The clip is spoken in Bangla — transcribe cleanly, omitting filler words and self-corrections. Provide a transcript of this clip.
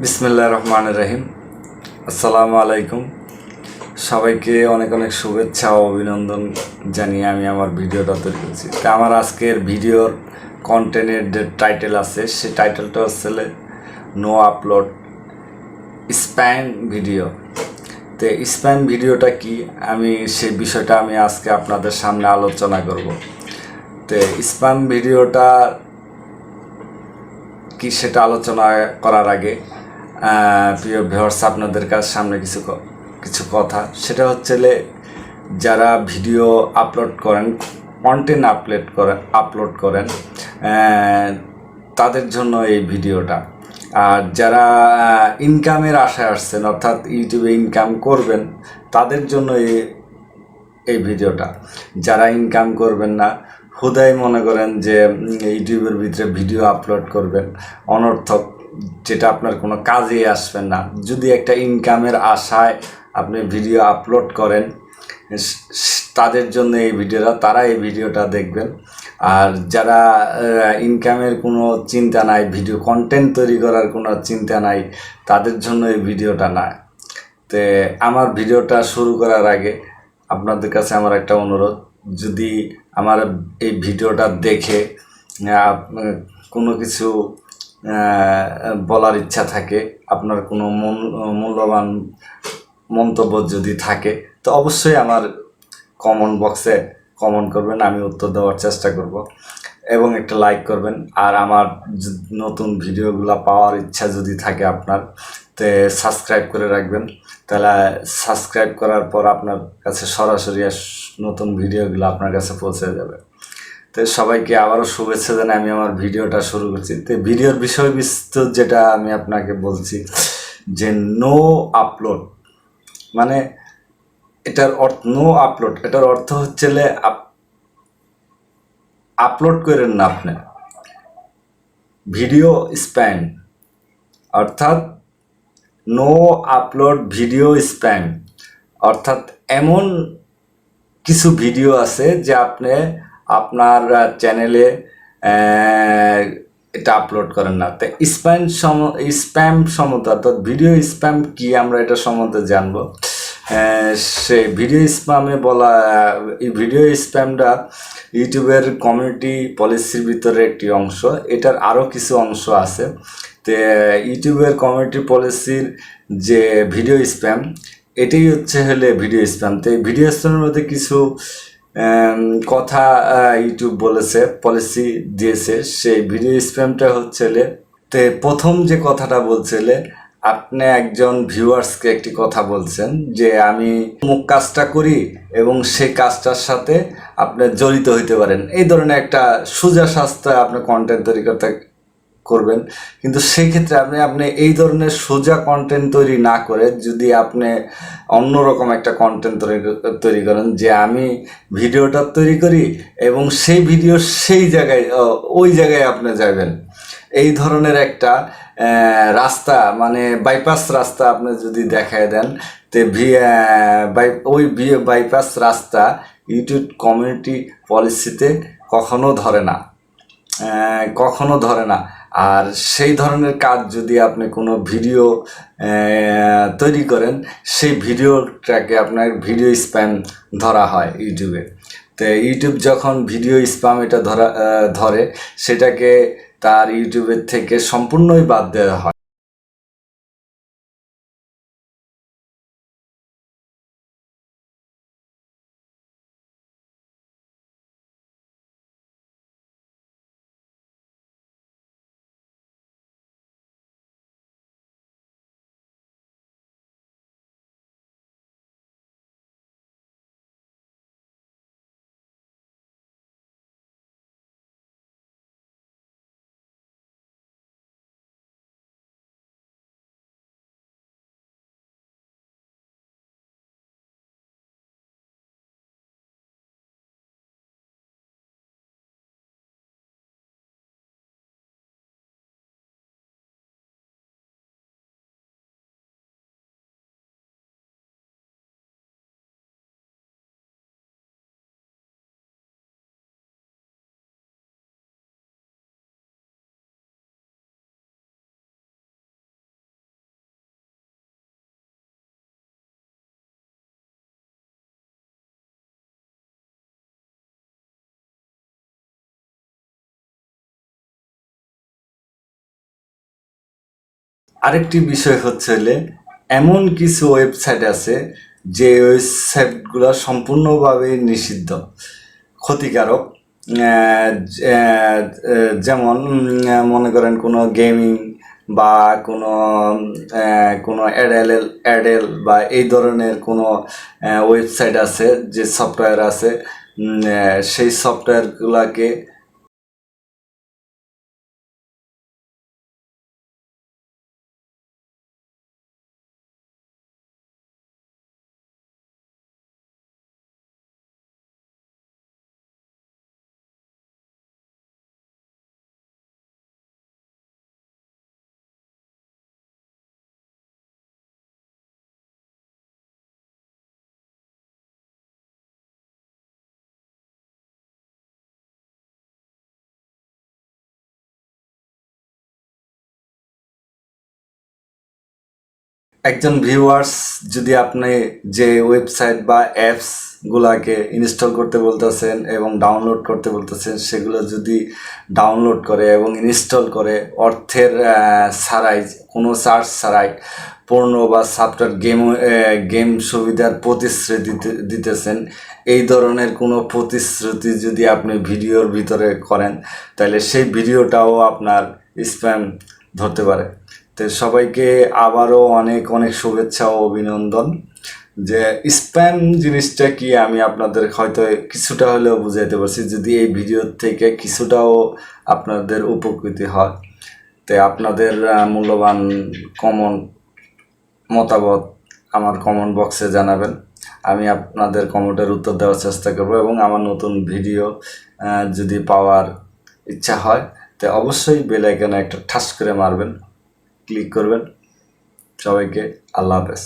বিসমিল্লাহির রহমানির রহিম। আসসালামু আলাইকুম। সবাইকে অনেক অনেক শুভেচ্ছা ও অভিনন্দন জানিয়ে আমি আমার ভিডিওটা তৈরি করছি। তা আমার আজকের ভিডিওর কন্টেন্টের যে টাইটেল আছে সেই টাইটেলটা হচ্ছে নো আপলোড স্প্যাম ভিডিও। তো স্প্যাম ভিডিওটা কি, আমি সেই বিষয়টা আমি আজকে আপনাদের সামনে আলোচনা করব। তো স্প্যাম ভিডিওটা কি সেটা আলোচনা করার আগে প্রিয় ভিউয়ার্স, আপনাদের সামনে কিছু কথা, সেটা হচ্ছে যারা ভিডিও আপলোড করেন, কন্টেন্ট আপলোড করেন তাদের জন্য এই ভিডিওটা। আর যারা ইনকামের আশায় আসছেন, অর্থাৎ ইউটিউবে ইনকাম করবেন, তাদের জন্য এই ভিডিওটা। যারা ইনকাম করবেন না, হুদাই মনে করেন যে ইউটিউবের ভিতরে ভিডিও আপলোড করবেন অনর্থক, যেটা আপনার কোনো কাজেই আসবে না। যদি একটা ইনকামের আশায় আপনি ভিডিও আপলোড করেন, তাদের জন্য এই ভিডিওটা, তারা এই ভিডিওটা দেখবেন। আর যারা ইনকামের কোনো চিন্তা নাই, ভিডিও কন্টেন্ট তৈরি করার কোনো চিন্তা নাই, তাদের জন্য এই ভিডিওটা না। তো আমার ভিডিওটা শুরু করার আগে আপনাদের কাছে আমার একটা অনুরোধ, যদি আমার এই ভিডিওটা দেখে কোনো কিছু বলার ইচ্ছা থাকে, আপনার কোনো মূল্যবান মন্তব্য যদি থাকে, তো অবশ্যই আমার কমেন্ট বক্সে কমেন্ট করবেন, আমি উত্তর দেওয়ার চেষ্টা করব। এবং একটা লাইক করবেন। আর আমার নতুন ভিডিওগুলো পাওয়ার ইচ্ছা যদি থাকে আপনার, তো সাবস্ক্রাইব করে রাখবেন। তাহলে সাবস্ক্রাইব করার পর আপনার কাছে সরাসরি নতুন ভিডিওগুলো আপনার কাছে পৌঁছে যাবে। তো সবাইকে আবারও শুভেচ্ছা জানাই আমি আমার ভিডিওটা শুরু করছি। তো ভিডিওর বিষয়বস্তু যেটা আমি আপনাকে বলছি যে নো আপলোড, মানে এটার নো আপলোড, এটার অর্থ হচ্ছে আপলোড করেন না আপনি ভিডিও স্প্যাম, অর্থাৎ নো আপলোড ভিডিও স্প্যাম। অর্থাৎ এমন কিছু ভিডিও আছে যে আপনি আপনার চ্যানেলে এটা আপলোড করেন না। তো স্প্যাম সম্বন্ধে, অর্থাৎ ভিডিও স্প্যাম কি, আমরা এটা সম্বন্ধে জানবো। সেই ভিডিও স্প্যামে বলা, এই ভিডিও স্প্যামটা ইউটিউবের কমিউনিটি পলিসির ভিতরে একটি অংশ। এটার আরও কিছু অংশ আছে। তো ইউটিউবের কমিউনিটি পলিসির যে ভিডিও স্প্যাম, এটাই হচ্ছে ভিডিও স্প্যাম। তো এই ভিডিও স্প্যামের মধ্যে কিছু কথা ইউটিউব বলেছে, পলিসি দিয়েছে। সেই ভিডিও স্প্যামটা হচ্ছে তো প্রথম যে কথাটা বলছিলে, আপনি একজন ভিউয়ার্সকে একটি কথা বলছেন যে আমি অমুক কাজটা করি এবং সেই কাজটার সাথে আপনি জড়িত হইতে পারেন, এই ধরনের একটা সোজা সাজটা আপনি কন্টেন্ট তৈরি করবেন। কিন্তু সেই ক্ষেত্রে আপনি এই ধরনের সোজা কন্টেন্ট তৈরি না করে যদি আপনি অন্যরকম একটা কন্টেন্ট তৈরি করেন, যে আমি ভিডিওটা তৈরি করি এবং সেই ভিডিও সেই জায়গায়, ওই জায়গায় আপনি যাবেন, এই ধরনের একটা রাস্তা, মানে বাইপাস রাস্তা আপনি যদি দেখায় দেন, তো ওই বাইপাস রাস্তা ইউটিউব কমিউনিটি পলিসিতে কখনো ধরে না, কখনো ধরে না। আর সেই ধরনের কাজ যদি আপনি কোনো ভিডিও তৈরি করেন, সেই ভিডিওটাকে আপনার ভিডিও স্প্যাম ধরা হয় ইউটিউবে। তো ইউটিউব যখন ভিডিও স্প্যাম এটা ধরে, সেটাকে তার ইউটিউবের থেকে সম্পূর্ণই বাদ দেওয়া হয়। আরেকটি বিষয় হচ্ছে হলে এমন কিছু ওয়েবসাইট আছে যে ওয়েবসাইটগুলো সম্পূর্ণভাবে নিষিদ্ধ, ক্ষতিকারক। যেমন মনে করেন কোনো গেমিং বা কোনো কোনো অ্যাডেল বা এই ধরনের কোনো ওয়েবসাইট আছে, যে সফটওয়্যার আছে, সেই সফটওয়্যারগুলোকে একজন ভিউয়ার্স যদি আপনি যে ওয়েবসাইট বা অ্যাপসগুলোকে ইনস্টল করতে বলতেছেন এবং ডাউনলোড করতে বলতেছেন, সেগুলো যদি ডাউনলোড করে এবং ইনস্টল করে অর্থের ছাড়াই, কোনো চার্জ ছাড়াই পূর্ণ বা সফটওয়্যার গেম সুবিধার প্রতিশ্রুতি দিতেছেন, এই ধরনের কোনো প্রতিশ্রুতি যদি আপনি ভিডিওর ভিতরে করেন, তাহলে সেই ভিডিওটাও আপনার স্প্যাম ধরতে পারে। তো সবাইকে আবারও অনেক অনেক শুভেচ্ছা ও অভিনন্দন। যে স্প্যাম জিনিসটা কি আমি আপনাদের হয়তো কিছুটা হলেও বুঝাইতে পারছি, যদি এই ভিডিও থেকে কিছুটাও আপনাদের উপকৃত হয়। তো আপনাদের মূল্যবান কমন মতামত আমার কমেন্ট বক্সে জানাবেন, আমি আপনাদের কমেন্টের উত্তর দেওয়ার চেষ্টা করব, এবং আমার নতুন ভিডিও যদি পাওয়ার ইচ্ছা হয় তো অবশ্যই বেল আইকনে একটা ঠাস করে মারবেন, ক্লিক করবেন। সবাইকে আল্লাহ হাফেজ।